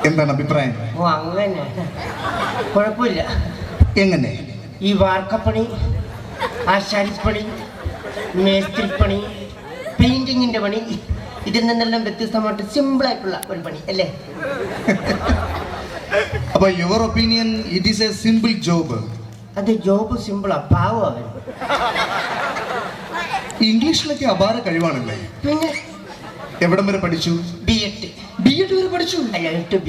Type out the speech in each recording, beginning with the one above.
എന്താണ് അഭിപ്രായം? ഓ അങ്ങനെ കുഴപ്പമില്ല. എങ്ങനെ? ഈ വാർക്കപ്പണി, ആശാരിപ്പണി, മേസ്ത്രിപ്പണി, പെയിന്റിങ്ങിന്റെ പണി, ഇതിൽ നിന്നെല്ലാം വ്യത്യസ്തമായിട്ട് സിമ്പിൾ ആയിട്ടുള്ള ഒരു പണി അല്ലേ? അപ്പൊ your opinion it is A simple job? അത് ജോബ് സിമ്പിളാ, പാവം അവൻ. ഇംഗ്ലീഷിലൊക്കെ അപാര കഴിവാണല്ലേ? പിന്നെ എവിടം വരെ പഠിച്ചു? B.Ed. B.Ed വരെ പഠിച്ചു? അല്ല 8B.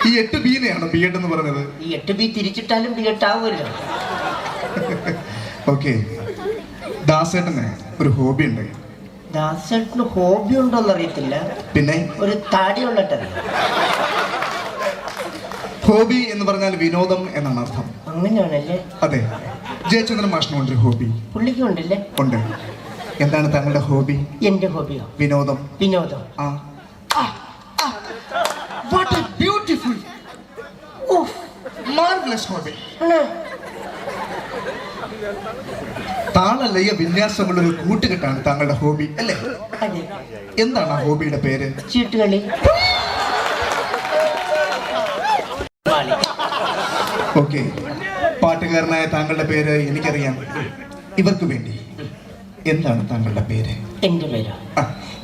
ഈ 8Bനെയാണോ B.Ed എന്ന് പറഞ്ഞത്? ഈ 8B തിരിച്ചിട്ടാലും B.Ed ആവുമല്ലോ. ഓക്കെ, ദാസേട്ടന് ഒരു ഹോബി ഉണ്ട്. ദാസേട്ടന് ഹോബി ഉണ്ടോന്ന് അറിയത്തില്ല, പിന്നെ ഒരു താടിയുള്ളട്ടറിയാം. ഹോബി എന്ന് പറഞ്ഞാൽ വിനോദം എന്നാണ് അർത്ഥം. അങ്ങനെയാണല്ലേ? അതെ. ജയചന്ദ്രൻ മാഷിനുണ്ട് ഹോബി. പുള്ളിക്കും ഉണ്ടല്ലേ? ഉണ്ട്. എന്താണ് താങ്കളുടെ ഹോബി? എന്റെ ഹോബിയോ? വിനോദം. വിനോദം. What a beautiful, marvelous hobby. താളലയ വിന്യാസമുള്ള ഒരു കൂട്ടുകെട്ടാണ് താങ്കളുടെ ഹോബി അല്ലേ? അതെ. എന്താണ് ആ ഹോബിയുടെ പേര്? ചീട്ടുകളി. ഓക്കെ, പാട്ടുകാരനായ താങ്കളുടെ പേര് എനിക്കറിയാം. ഇവർക്ക് വേണ്ടി എന്താണ് താങ്കളുടെ പേര്? എന്റെ പേരോ?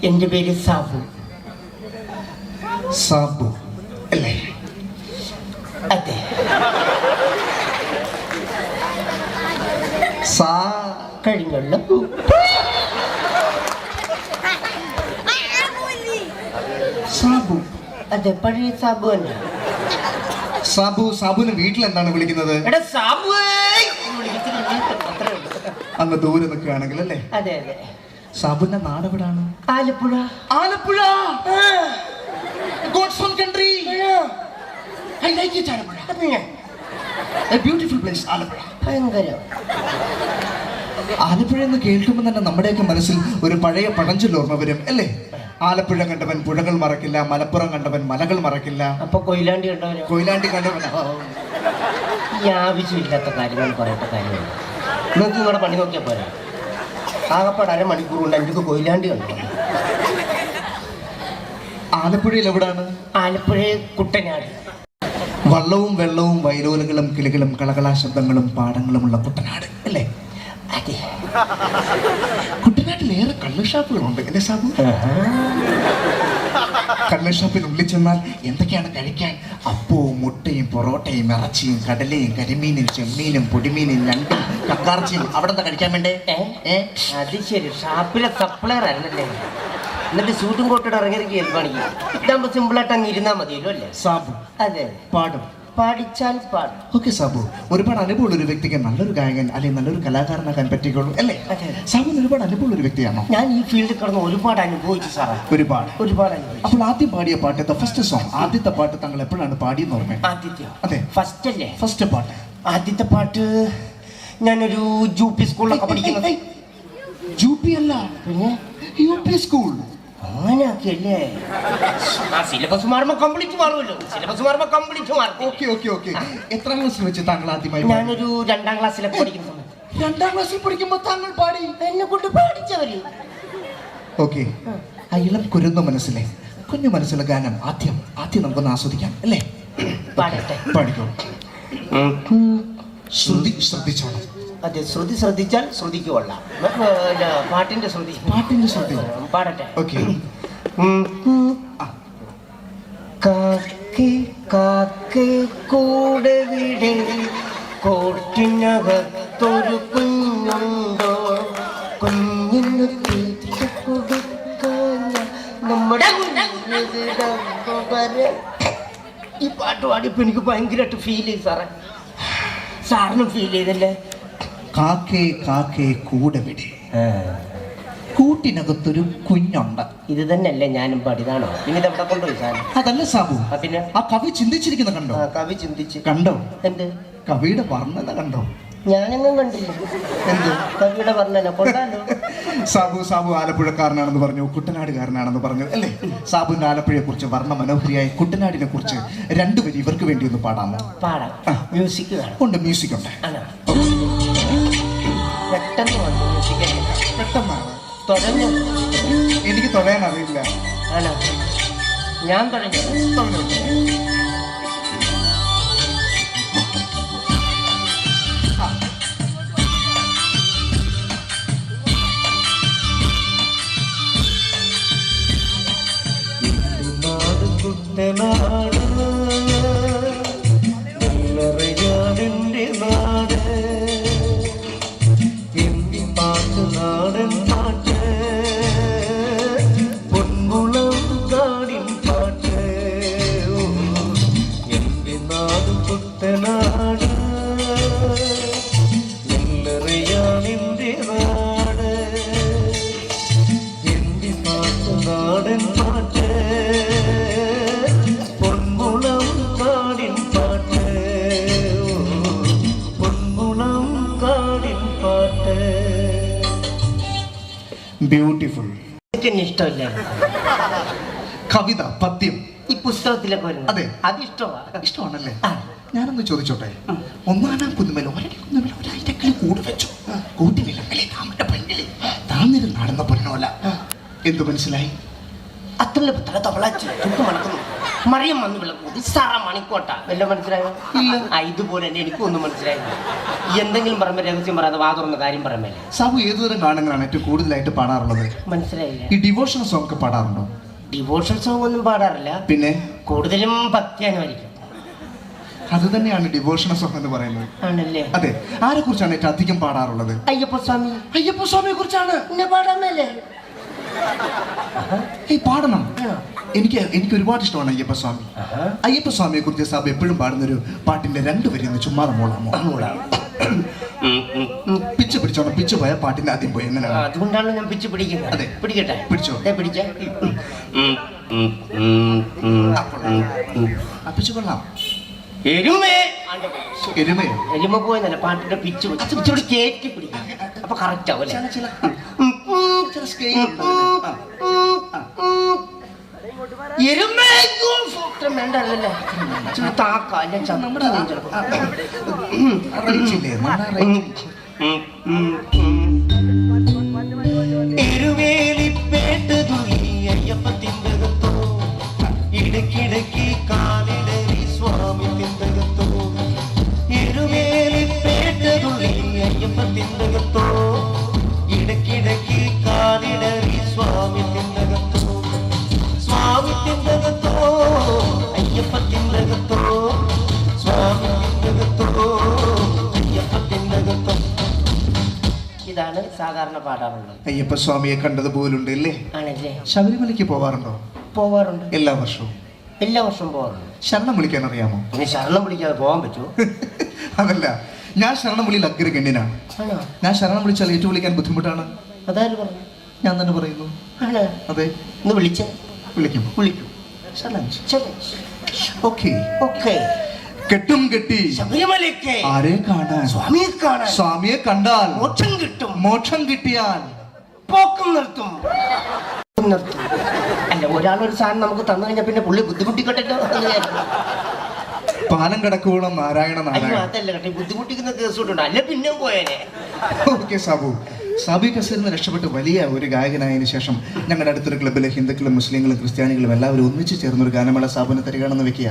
എന്റെ പേര് സാബു. സാബു അല്ലേ? അതെ. സാ കഴിഞ്ഞുള്ള സാബു. അതെ, പഴയ സാബു തന്നെ. സാബു. സാബുവിന് വീട്ടിൽ എന്താണ് വിളിക്കുന്നത്? എടാ സാബു. അങ്ങ് ദൂരെ നിൽക്കുകയാണെങ്കിൽ അല്ലേ? അതെ അതെ. സാബുവിന്റെ നാട് എവിടാണ്? Alappuzha. Alappuzha. God's own country. I like it, Alappuzha. A beautiful place, Alappuzha. ഭയങ്കര. ആലപ്പുഴ എന്ന് കേൾക്കുമ്പോൾ തന്നെ നമ്മുടെയൊക്കെ മനസ്സിൽ ഒരു പഴയ പഴഞ്ചൊല്ല് ഓർമ്മ വരും അല്ലേ? ആലപ്പുഴ കണ്ടവൻ പുഴകൾ മറക്കില്ല, മലപ്പുറം കണ്ടവൻ മലകൾ മറക്കില്ല. അപ്പൊ കൊയിലാണ്ടി കണ്ടവനോ? കൊയിലാണ്ടി കണ്ടവൻ. ഈ ആവശ്യമില്ലാത്ത കാര്യങ്ങൾ പറയേണ്ട കാര്യമാണ്. നിങ്ങൾക്ക് നിങ്ങളുടെ പണി നോക്കിയാൽ പോരാ. ആകപ്പാട് അരമണിക്കൂർ കൊണ്ട് എനിക്ക് കൊയിലാണ്ടി കണ്ടു. ആലപ്പുഴയിൽ എവിടാണ്? ആലപ്പുഴ കുട്ടനാട്. വള്ളവും വെള്ളവും വൈലോലകളും കിളികളും കളകളാ ശബ്ദങ്ങളും പാടങ്ങളുമുള്ള കുട്ടനാട് അല്ലേ? അതെ. കുട്ടനാട്ടിൽ ഏറെ കള്ളുഷാപ്പുകളുണ്ട് അല്ലേ സാബു? കള്ളുഷാപ്പിനുള്ളിൽ ചെന്നാൽ എന്തൊക്കെയാണ് കഴിക്കാൻ? അപ്പവും മുട്ടയും പൊറോട്ടയും ഇറച്ചിയും കടലയും കരിമീനും ചെമ്മീനും പൊടിമീനും ഞണ്ടും കക്കാർച്ചിയും. അവിടെ എന്താ കഴിക്കാൻ വേണ്ടേ? അത് ശരി, ഷാപ്പിലെ സപ്ലയർ ആയിരുന്നല്ലേ? എന്നിട്ട് ഷൂട്ടും കോട്ടിട്ട് ഇറങ്ങിയിരിക്കും പണിക്ക്. ഇതാകുമ്പോ സിമ്പിളായിട്ട് അങ്ങ് ഇരുന്നാൽ മതിയല്ലോ അല്ലേ സാബു? അതെ. പാടും? പാടിച്ചാൽ പാടും. ഓക്കെ സാബു, ഒരുപാട് അനുഭവമുള്ള ഒരു വ്യക്തിക്ക് നല്ലൊരു ഗായകൻ അല്ലെങ്കിൽ നല്ലൊരു കലാകാരനാക്കാൻ പറ്റുകയുള്ളൂ അല്ലേ? സാബുവിന് ഒരുപാട് അനുഭവമുള്ള ഒരു വ്യക്തിയാണോ? ഞാൻ ഈ ഫീൽഡിൽ കിടന്ന് ഒരുപാട് അനുഭവിച്ചു സാറേ. ഒരുപാട് അനുഭവിച്ചു. അപ്പോൾ ആദ്യം പാടിയ പാട്ട്, ദ ഫസ്റ്റ് സോങ്, ആദ്യത്തെ പാട്ട് താങ്കൾ എപ്പോഴാണ് പാടിയെന്ന് ഓർമ്മ? ആദ്യത്തെയോ? അതെ, ഫസ്റ്റ് അല്ലേ? ഫസ്റ്റ് പാട്ട്. ആദ്യത്തെ പാട്ട് ഞാനൊരു UP സ്കൂളിലൊക്കെ പഠിക്കുന്നത്. UP അല്ല, പിന്നെ UP സ്കൂൾ. അങ്ങനെയൊക്കെയല്ലേ? സിലബസ് മാറുമ്പോ കംപ്ലീറ്റ് മാറുമല്ലോ. സിലബസ് മാറുമ്പോ കംപ്ലീറ്റ് മാറും. Okay okay okay. എത്രാം ക്ലാസ്സിൽ വെച്ച് താങ്കൾ ആദ്യമായി? ഞാനൊരു 2ാം ക്ലാസ്സിലൊക്കെ പഠിക്കുന്ന സമയത്ത്. 2ാം ക്ലാസ്സിൽ പഠിക്കുമ്പോൾ താങ്കൾ പാടി? എന്നെ കൊണ്ട് പാടിച്ചവര്. ഓക്കെ, ആ ഇളം കുരുന്ന മനസ്സിലെ കുഞ്ഞു മനസ്സിലെ ഗാനം ആദ്യം നമുക്കൊന്ന് ആസ്വദിക്കാം അല്ലേ? പാടട്ടെ. പാടിക്കോ. ശ്രുതി ശ്രദ്ധിച്ചോളാം. അതെ, ശ്രുതി ശ്രദ്ധിച്ചാൽ ശ്രുതിക്ക് കൊള്ളാം. പാട്ടിന്റെ ശ്രുതി. പാടട്ടെ. ഓക്കെ. കാക്കേ കാക്കേ കൂടെ വിടേ, കോട്ടിനകത്തൊരു കുഞ്ഞുണ്ടോ, കുഞ്ഞിന് തീറ്റ കൊടുക്കാൻ നമ്മുടെ. ഈ പാട്ട് പാടിയപ്പോ എനിക്ക് ഭയങ്കരമായിട്ട് ഫീൽ ചെയ്തു സാറേ. സാറിനും ഫീൽ ചെയ്തല്ലേ? കാക്കേ കാക്കേ കൂടെ വിടി, കൂട്ടിനകത്തൊരു കുഞ്ഞുണ്ട്. ഇത് തന്നെയല്ലേ ഞാനും പാടിയതാണോ? പിന്നെ ഇതെവിടെ കൊണ്ടുപോയി സാധനം? അതല്ല സാബു, പിന്നെ ആ കവി ചിന്തിച്ചിരിക്കുന്ന കണ്ടോ? കവി ചിന്തിച്ച് കണ്ടോ? എന്ത്? കവിയുടെ വർണ്ണന കണ്ടോ? ഞാനെങ്ങും കണ്ടില്ല. എന്ത് കവിയുടെ വർണ്ണന? കൊള്ളാലോ. സാബു ആലപ്പുഴക്കാരനാണെന്ന് പറഞ്ഞു, കുട്ടനാടുകാരനാണെന്ന് പറഞ്ഞു അല്ലേ? സാബുവിന്റെ ആലപ്പുഴയെ കുറിച്ച് വർണ്ണ മനോഹരിയായ കുട്ടനാടിനെ കുറിച്ച് 2 വരി ഇവർക്ക് വേണ്ടി ഒന്ന് പാടാമോ? പാടാം. മ്യൂസിക് ഉണ്ട്, മ്യൂസിക് ഉണ്ട്. പെട്ടെന്ന് വന്നു മ്യൂസിക്. പെട്ടെന്നാണ്. തുടങ്ങി. എനിക്ക് തൊഴയാൻ അറിയില്ല. ആണോ? ഞാൻ തുടങ്ങി. നാടിന്റെ നാട് എന്തി പാട്ട് നാടൻ പാട്ട് പൊൻകുളം കാടിൻ പാട്ട് എന്റെ നാട് കുട്ടനാട് നെല്ലറയാണെന്റെ നാട് എന്തി പാട്ട് നാടൻ പാട്ട് പൊൻകുളം കാടിൻ പാട്ട് പൊൻകുളം കാടിൻ പാട്ട്. ബ്യൂട്ടിഫുൾ. എനിക്കെന്നെ ഇഷ്ടമില്ല കവിത, പദ്യം ഈ പുസ്തകത്തിലൊക്കെ വരുന്നത്. അതെ. അത് ഇഷ്ടമാണ്. ഇഷ്ടമാണല്ലേ? ഞാനൊന്ന് ചോദിച്ചോട്ടെ, ഒന്നാനാം കുന്നുമേൽ ഒരടി കുന്നുമേൽ ഒരായിരക്കിളി കൂട് വെച്ചു, കൂട്ടിനിലങ്ങളെ താമര പെണ്ണിലെ താന്നിരുന്ന് നടന്ന പൊന്നോല. എന്തു മനസ്സിലായി? അത്ര പുത്ര തവളാച്ച് ചുട്ടു മണക്കുന്നു മറിയം വന്ന് വിളക്കും സാറ മണിക്കോട്ട വല്ല മനസ്സിലായോ? ഇല്ല. ഇതുപോലെ തന്നെ എനിക്കും ഒന്നും മനസ്സിലായില്ല. എന്തെങ്കിലും പറയുമ്പോൾ രഹസ്യം പറയാതെ വാ തുറന്ന കാര്യം പറയുമ്പോൾ സാബു ഏതുതരം ഗാനങ്ങളാണ് ഏറ്റവും കൂടുതലായിട്ട് പാടാറുള്ളത്? മനസ്സിലായില്ല. ഈ ഡിവോഷണൽ സോങ് ഒക്കെ പാടാറുണ്ടോ? ഡിവോഷണൽ സോങ് ഒന്നും പാടാറില്ല. പിന്നെ കൂടുതലും ഭക്തിയാനുമായിരിക്കും. അത് തന്നെയാണ് ഡിവോഷണൽ സോങ് എന്ന് പറയുന്നത്. ആണല്ലേ? അതെ. ആരെ കുറിച്ചാണ് ഏറ്റവും അധികം പാടാറുള്ളത്? അയ്യപ്പ സ്വാമി. അയ്യപ്പ സ്വാമിയെ കുറിച്ചാണ്. എന്നെ പാടാമല്ലേ? പാടണം. എനിക്ക് ഒരുപാട് ഇഷ്ടമാണ് അയ്യപ്പ സ്വാമി. അയ്യപ്പ സ്വാമിയെ കുറിച്ച് സാബ് എപ്പോഴും പാടുന്നൊരു പാട്ടിന്റെ രണ്ടുപേരും ചുമ്മാതെ മോളാമോ പിച്ച് പിടിച്ചോണം. പിച്ച് പോയ പാട്ടിന്റെ ആദ്യം പോയി. എങ്ങനെയാണ്? അതുകൊണ്ടാണ് ഞാൻ പിച്ച് പിടിക്കുന്നത്. അതെ. പിടിക്കട്ടെ? പിടിച്ചോ. പിടിച്ചേ. പിച്ച് കൊള്ളാം. എരുമേ. എരുമയോ? എരുമ പോയെന്നല്ല, പാട്ടിന്റെ പിച്ച് പിച്ചോട് കേറ്റി പിടിക്കും. അപ്പൊ കറക്റ്റ് ആവും അല്ലേ? വേണ്ടല്ലേ താക്കല്ലേ? എരുവേലിപ്പേട്ട് തുള്ളി അയ്യപ്പത്തിന്തകത്തോ ഇടയ്ക്കിടയ്ക്ക് കാലിടറി സ്വാമി തിന്തകത്തോ. എരുവേലിപ്പേട്ട് തുള്ളി അയ്യപ്പത്തിന്തകത്തോ ഇടയ്ക്കിടയ്ക്ക് കാലിടറി സ്വാമി തിന്തകത്തോ. സ്വാമി തിന്തകത്തോ അയ്യപ്പത്തിന്തകത്തോ സ്വാമി തിന്തകത്തോ അയ്യപ്പത്തിന്തകത്തോ. ഇതാണ് സാധാരണ പാടാറുള്ളത്. അയ്യപ്പ സ്വാമിയെ കണ്ടതുപോലുണ്ട് അല്ലേ? ആണല്ലേ? ശബരിമലയ്ക്ക് പോവാറുണ്ടോ? പോവാറുണ്ട്. എല്ലാ വർഷവും? എല്ലാ വർഷവും പോവാറുണ്ട്. ശരണം വിളിക്കാൻ അറിയാമോ? ഇനി ശരണം വിളിക്കാതെ പോകാൻ പറ്റുമോ? അതല്ല, ഞാൻ ശരണം വിളിയിൽ അഗ്രഗണ്യനാണ്. ആണോ? ഞാൻ ശരണം വിളിച്ചാൽ ഏറ്റു വിളിക്കാൻ ബുദ്ധിമുട്ടാണ്. അതാര് പറഞ്ഞു? ഞാൻ തന്നെ പറയുന്നു. ആണ്. അതെ. ഇന്ന് വിളിച്ചേ? വിളിക്കും. വിളിക്കും. ഓക്കെ. ഓക്കെ. കെട്ടും കെട്ടി ശബരിമലയ്ക്ക് ആരെ കാണാൻ? സ്വാമിയെ കാണാൻ. സ്വാമിയെ കണ്ടാൽ മോക്ഷം കിട്ടും. മോക്ഷം കിട്ടിയാൽ പോക്കം നിർത്തും. അല്ല, ഒരാളൊരു സാധനം നമുക്ക് തന്നു കഴിഞ്ഞാൽ പിന്നെ പുള്ളി ബുദ്ധിമുട്ടിക്കട്ടോ. പാലം കടക്കോളം നാരായണ നാരായണ. അതല്ല കേട്ടോ, ബുദ്ധിമുട്ടിക്കുന്ന കേസ് കൊണ്ടുണ്ട്. അല്ല പിന്നെ പോയേനെ. ഓക്കെ സാബു. സാബു കസേരയിൽ നിന്ന് രക്ഷപ്പെട്ട് വലിയ ഒരു ഗായകനായതിനു ശേഷം ഞങ്ങളുടെ അടുത്തൊരു ക്ലബ്ബിലെ ഹിന്ദുക്കളും മുസ്ലിങ്ങളും ക്രിസ്ത്യാനികളും എല്ലാവരും ഒന്നിച്ച് ചേർന്നൊരു ഗാനമേള സാബുവിനെ തരികയാണെന്ന് വെക്കുക.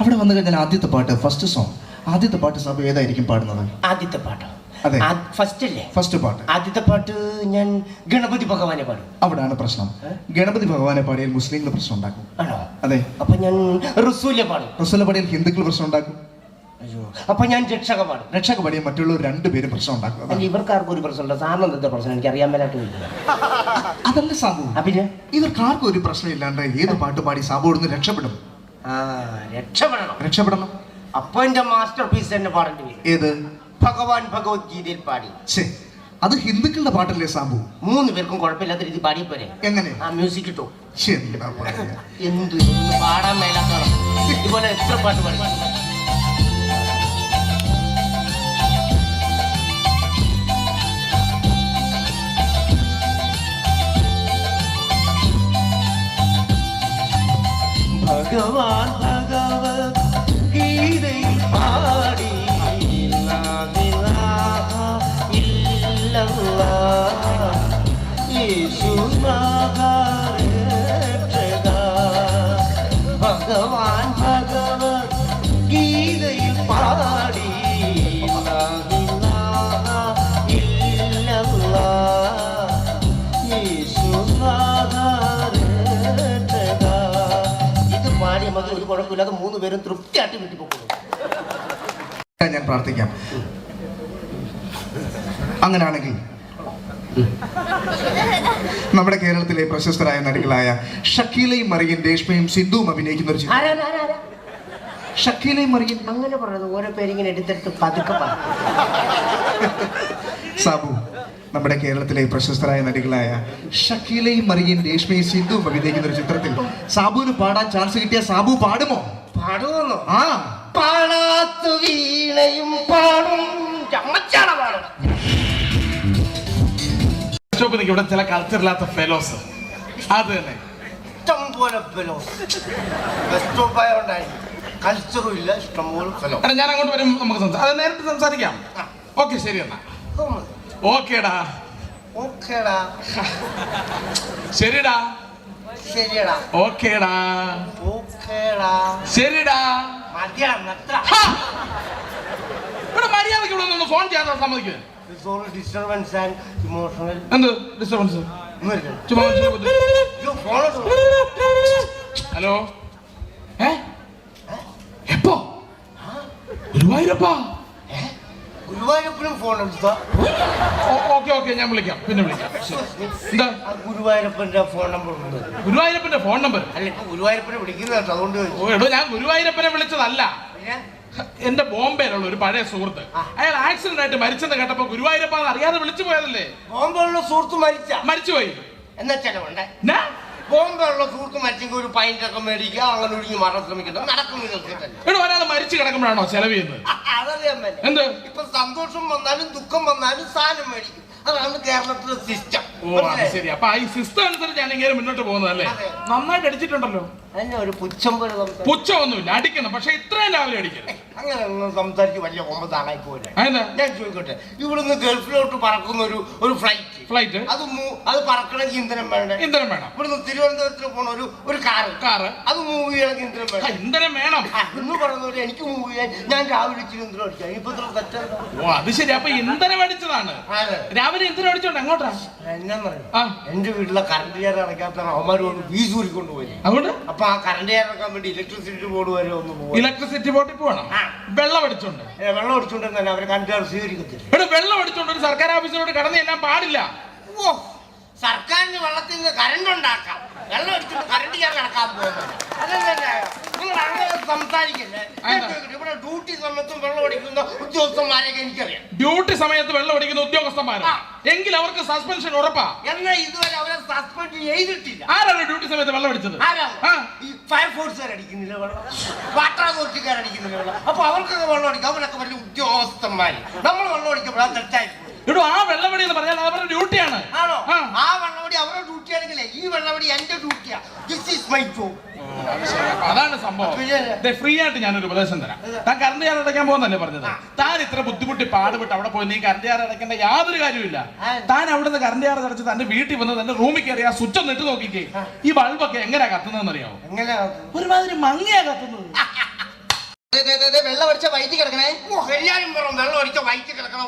അവിടെ വന്നു കഴിഞ്ഞാൽ ആദ്യത്തെ പാട്ട്, ഫസ്റ്റ് സോങ്, ആദ്യത്തെ പാട്ട് സാബു ഏതായിരിക്കും പാടുന്നത്? ആദ്യത്തെ പാട്ടോ? അതെ. ഫസ്റ്റ് അല്ലേ? ഫസ്റ്റ് പാട്ട്. ആദ്യത്തെ പാട്ട് ഞാൻ ഗണപതി ഭഗവാനെ പാടും. അവിടാണ് പ്രശ്നം. ഗണപതി ഭഗവാനെ പാടിയാൽ മുസ്ലിങ്ങൾ പ്രശ്നം ഉണ്ടാക്കും. ആണോ? അതെ. അപ്പൊ ഞാൻ റസൂലെ പാടും. റസൂലെ പാടിയാൽ ഹിന്ദുക്കൾ പ്രശ്നം ഉണ്ടാക്കും. അയ്യോ, അപ്പൊ ഞാൻ രക്ഷക പാടും. രക്ഷക പാടിയാൽ മറ്റുള്ളവർ രണ്ടുപേരും പ്രശ്നം ഉണ്ടാക്കും. അല്ല, ഇവർക്കാർക്കും ഒരു പ്രശ്നമില്ല. സാറിന് എന്താ പ്രശ്നം? എനിക്ക് അറിയാൻ മേലായിട്ട് അതല്ല സാബു. പിന്നെ ഇവർക്കാർക്കും ഒരു പ്രശ്നം ഇല്ലാണ്ട് ഏത് പാട്ട് പാടി സാബു ഇവിടുന്ന് രക്ഷപ്പെടും. രക്ഷപ്പെടണം. അപ്പൊ എന്റെ മാസ്റ്റർ പീസ് തന്നെ പാടേണ്ടി വരും. ഏത്? ഭഗവാൻ ഭഗവത്ഗീതയിൽ പാടി. അത് ഹിന്ദുക്കളുടെ പാട്ടല്ലേ സാബു? 3 പേർക്കും കുഴപ്പമില്ലാത്ത രീതി പാടിയ പോരെ? എങ്ങനെ? ആ മ്യൂസിക് കിട്ടോ? എന്ത് പാടാൻ മേലാത്ത ഇതുപോലെ എത്ര പാട്ട് പാടി. ഭഗവാൻ ഭഗവത് ഗീതയിൽ പാടി യേശു എനിക്ക് ഒരു കുഴപ്പമില്ലാതെ 3 പേരും തൃപ്തിയായിട്ട് വീട്ടിൽ പോകുന്നു. ഞാൻ പ്രാർത്ഥിക്കാം. അങ്ങനെയാണെങ്കിൽ നമ്മുടെ കേരളത്തിലെ പ്രശസ്തരായ നടികളായ ഷക്കീലയും മറിയൻ, രേഷ്മയും സിന്ധുവും അഭിനയിക്കുന്ന ഒരു ചിത്രം. ഷക്കീലയും മറിയൻ അങ്ങനെ പറഞ്ഞത് ഓരോ പേരിങ്ങനെ എടുത്തെടുത്ത് പതുക്കെ പറഞ്ഞു. സാബു, നമ്മുടെ കേരളത്തിലെ പ്രശസ്തരായ നടികളായ ഷക്കീലയും മറിയൻ, രേഷ്മയും സിന്ധുവും അഭിനയിക്കുന്ന ഒരു ചിത്രത്തിൽ സാബുവിന് പാടാൻ ചാൻസ് കിട്ടിയ സാബു പാടുമോ? പാടുമെന്നോ? ആ, പാടാത്തു വീണയും പാടും ചമ്മച്ചാണ പാടും. ഇവിടെ ചില കൾച്ചറില്ലാത്ത ഫെലോസ്, അത് തന്നെ ഇഷ്ടം പോലെ ഫെലോസ്. ബെസ്റ്റ് ഓഫ് ആയോണ്ടായി കൾച്ചറും ഇല്ല, ഇഷ്ടം പോലെ ഫെലോ. ഞാൻ അങ്ങോട്ട് വരും, നമുക്ക് അത് നേരിട്ട് സംസാരിക്കാം. ഓക്കെ, ശരി എന്നാ. ഓക്കേടാ, ഓക്കേടാ, ശരിടാ, ശരിയടാ, ഓക്കേടാ, ഓക്കേടാ, ശരിടാ. മതിയാ നത്ര. ഇവിടെ മര്യാദയ്ക്ക് ഇവിടെ ഒന്ന് ഫോൺ ചെയ്യാൻ സമ്മതിക്കുന്നത്. Disturbance and emotional. എന്ത് ഡിസ്റ്റർബൻസ്? ഹലോ, എപ്പോ? ഗുരുവായൂരപ്പാ? ഗുരുവായൂരപ്പനും ഫോൺ എടുത്തോ? ഓക്കെ, ഞാൻ വിളിക്കാം, പിന്നെ വിളിക്കാം. എന്താ ഗുരുവായൂരപ്പന്റെ ഫോൺ നമ്പർ ഉണ്ട്? ഗുരുവായൂരപ്പന്റെ ഫോൺ നമ്പർ അല്ല, ഇപ്പൊ ഗുരുവായൂരപ്പനെ വിളിക്കുന്ന കേട്ടോ, അതുകൊണ്ട്. എടോ, ഞാൻ ഗുരുവായൂരപ്പനെ വിളിച്ചതല്ല. എന്റെ ബോംബെയിലുള്ള ഒരു പഴയ സുഹൃത്ത്, അയാൾ ആക്സിഡന്റ് ആയിട്ട് മരിച്ചെന്ന് കേട്ടപ്പോ ഗുരുവായൂരപ്പ അറിയാതെ വിളിച്ചു പോയതല്ലേ. ബോംബെയുള്ള സുഹൃത്ത് മരിച്ചുപോയി. എന്നാ ചെലവുണ്ടേ? ബോംബെയുള്ള സുഹൃത്ത് മരിച്ചെങ്കിൽ ഒരു പൈൻ്റൊക്കെ മേടിക്കുക, അങ്ങനെ ഒഴുകി മാറാൻ ശ്രമിക്കുന്നത് നടക്കുന്നത്. ഒരാൾ മരിച്ചു കിടക്കുമ്പോഴാണോ ചെലവ് ചെയ്യുന്നത്? അതറിയാൻ പറ്റും. എന്ത്? ഇപ്പൊ സന്തോഷം വന്നാലും ദുഃഖം വന്നാലും സാധനം മേടിക്കും. അതാണ് കേരളത്തിലെ സിസ്റ്റം. ഓ, അത് ശരി. അപ്പൊ ഈ സിസ്റ്റം അനുസരിച്ച് ഞാൻ ഇങ്ങനെ മുന്നോട്ട് പോകുന്നതല്ലേ? നന്നായിട്ട് അടിച്ചിട്ടുണ്ടല്ലോ. അതിനെ ഒരു പുച്ഛം പോലെ പുച്ഛമൊന്നുമില്ല, അടിക്കണം, പക്ഷെ ഇത്രയും രാവിലെ അടിക്കണം. അങ്ങനെ ഒന്നും സംസാരിച്ച് വലിയ ഒമ്പതാണായി പോലെ. ഞാൻ ചോദിക്കട്ടെ, ഇവിടുന്ന് ഗൾഫിലോട്ട് പറക്കുന്ന ഒരു ഫ്ലൈറ്റ് അത് പറക്കണമെങ്കിൽ ഇന്ധനം വേണം. ഇവിടുന്ന് തിരുവനന്തപുരത്തിന് പോണ ഒരു കാറ് അത് മൂവ് ചെയ്യണമെങ്കിൽ ഇന്ധനം വേണം. ഇന്ധനം വേണം എന്ന് പറയുന്നവര് എനിക്ക് മൂവ് ചെയ്യാൻ ഞാൻ രാവിലെ ഇച്ചിരി ഇന്ധനം അടിക്കാം. ഇപ്പൊ തെറ്റാ. ഓ, അത് ശരി. അപ്പൊ ഇന്ധനം അടിച്ചതാണ് രാവിലെ. ഇന്ധനം അടിച്ചോണ്ട് അങ്ങോട്ടാ? എന്നാ പറയും, എന്റെ വീട്ടിലെ കറണ്ട് ചാർ അടയ്ക്കാത്ത അവന്മാരോട് ഫീസ് ഊരിക്കൊണ്ട് പോയി. അതുകൊണ്ട് അപ്പൊ ആ കറണ്ട് ചാർ അടക്കാൻ വേണ്ടി ഇലക്ട്രിസിറ്റി ബോർഡ് വരെ ഒന്ന് പോകും. ഇലക്ട്രിസിറ്റി ബോർഡിൽ പോകണം. വെള്ളം അടിച്ചോണ്ട് തന്നെ അവരെ കറണ്ട് ചാർ സ്വീകരിക്കത്തില്ല. ഇവിടെ വെള്ളം അടിച്ചോണ്ട് ഒരു സർക്കാർ ഓഫീസിലോട്ട് കടന്നു ചെല്ലാൻ പാടില്ല. ഓ, സർക്കാരിന് വെള്ളത്തിൽ നിന്ന് കറണ്ട് ഉണ്ടാക്കാം, വെള്ളം അടിച്ചിട്ട് കറണ്ട് ചാർ നടക്കാൻ പോകുന്നത് അതല്ലേ? നിങ്ങൾ അങ്ങനെ സംസാരിക്കല്ലേ. ഇവിടെ ഡ്യൂട്ടി സമയത്തും വെള്ളം അടിക്കുന്ന ഉദ്യോഗസ്ഥന്മാരെയൊക്കെ എനിക്കറിയാം. ഡ്യൂട്ടി സമയത്ത് വെള്ളം അടിക്കുന്ന ഉദ്യോഗസ്ഥന്മാർ എങ്കിൽ അവർക്ക് സസ്പെൻഷൻ ഉറപ്പാ. എന്നാൽ ഇതുവരെ അവരെ സസ്പെൻഡ് ചെയ്തിട്ടില്ല. ആരാണ് ഡ്യൂട്ടി സമയത്ത് വെള്ളം അടിച്ചത്? ഈ ഫയർഫോഴ്സുകാർ അടിക്കുന്നില്ല വെള്ളം, വാട്ടർ അതോറിറ്റിക്കാർ അടിക്കുന്നില്ല വെള്ളം. അപ്പൊ അവർക്കൊക്കെ വെള്ളം അടിക്കും. അവരൊക്കെ വലിയ ഉദ്യോഗസ്ഥന്മാര്. നമ്മൾ വെള്ളം അടിക്കുമ്പോഴാണ് തെറ്റായി. ഇവിടെ ആ വെള്ളമടി എന്ന് പറഞ്ഞാൽ അവരുടെ ഡ്യൂട്ടിയാണ്. ആണോ? ആ വെള്ളമടി അവരുടെ ഡ്യൂട്ടി ആണെങ്കിലേ ഈ വെള്ളമടി എന്റെ ഡ്യൂട്ടിയാ. This is my job. അതാണ് സംഭവം. ഫ്രീ ആയിട്ട് ഞാനൊരു ഉപദേശം തരാം. താൻ കറണ്ട് ചാർജ് അടയ്ക്കാൻ പോകുന്നല്ലേ പറഞ്ഞത്? താൻ ഇത്ര ബുദ്ധിമുട്ടി പാടുപെട്ട് അവിടെ പോയി നീ കറണ്ട് ചാർജ് അടയ്ക്കേണ്ട യാതൊരു കാര്യമില്ല. താൻ അവിടുന്ന് കറണ്ട് ചാർജ് അടച്ച് തന്റെ വീട്ടിൽ വന്ന് തന്റെ റൂമിൽ കയറി ആ സ്വിച്ച് ഒന്ന് ഇട്ട് നോക്കിക്കേ. ഈ ബൾബൊക്കെ എങ്ങനെയാ കത്തുന്നതെന്ന് അറിയാമോ? ഒരുമാതിരി മങ്ങിയാ കത്തുന്നത്. വെള്ളം അടിച്ച വയറ്റി കിടക്കണേ. എല്ലാരും പറയും വെള്ളം അടിച്ച വയറ്റി കിടക്കണം.